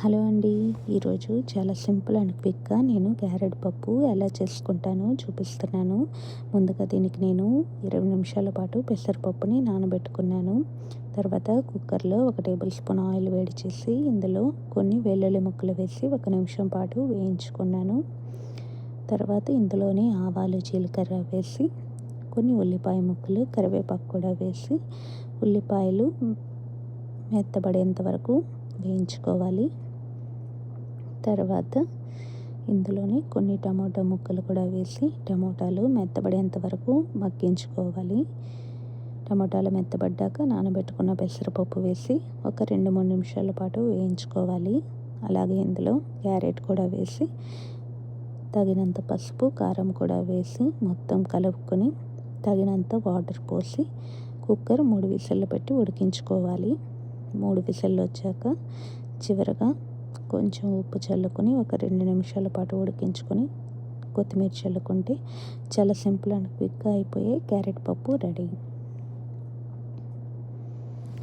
Hello అండి. ఈరోజు చాలా సింపుల్ అండ్ క్విక్‌గా నేను క్యారెట్ పప్పు ఎలా చేసుకుంటానో చూపిస్తున్నాను. ముందుగా దీనికి నేను 20 నిమిషాల పాటు పెసరపప్పుని నానబెట్టుకున్నాను. తర్వాత కుక్కర్‌లో 1 టేబుల్ స్పూన్ ఆయిల్ వేడి చేసి ఇందులో కొన్ని వెల్లుల్లి ముక్కలు వేసి 1 నిమిషం పాటు వేయించుకున్నాను. తర్వాత ఇందులోనే ఆవాలు, జీలకర్ర వేసి కొన్ని ఉల్లిపాయ ముక్కలు, కరివేపాకు కూడా వేసి ఉల్లిపాయలు మెత్తబడేంత వరకు వేయించుకోవాలి. తర్వాత ఇందులోనే కొన్ని టమాటా ముక్కలు కూడా వేసి టమాటాలు మెత్తబడేంత వరకు మగ్గించుకోవాలి. టమాటాలు మెత్తబడ్డాక నానబెట్టుకున్న పెసరపప్పు వేసి ఒక 2-3 నిమిషాల పాటు వేయించుకోవాలి. అలాగే ఇందులో క్యారెట్ కూడా వేసి తగినంత పసుపు, కారం కూడా వేసి మొత్తం కలుపుకొని తగినంత వాటర్ పోసి కుక్కర్ 3 విజిల్లు పెట్టి ఉడికించుకోవాలి. 3 విజిల్లు వచ్చాక చివరగా కొంచెం ఉప్పు చల్లుకొని ఒక 2 నిమిషాల పాటు ఉడికించుకొని కొత్తిమీర చల్లుకుంటే చాలా సింపుల్ అండ్ క్విక్‌గా అయిపోయే క్యారెట్ పప్పు రెడీ.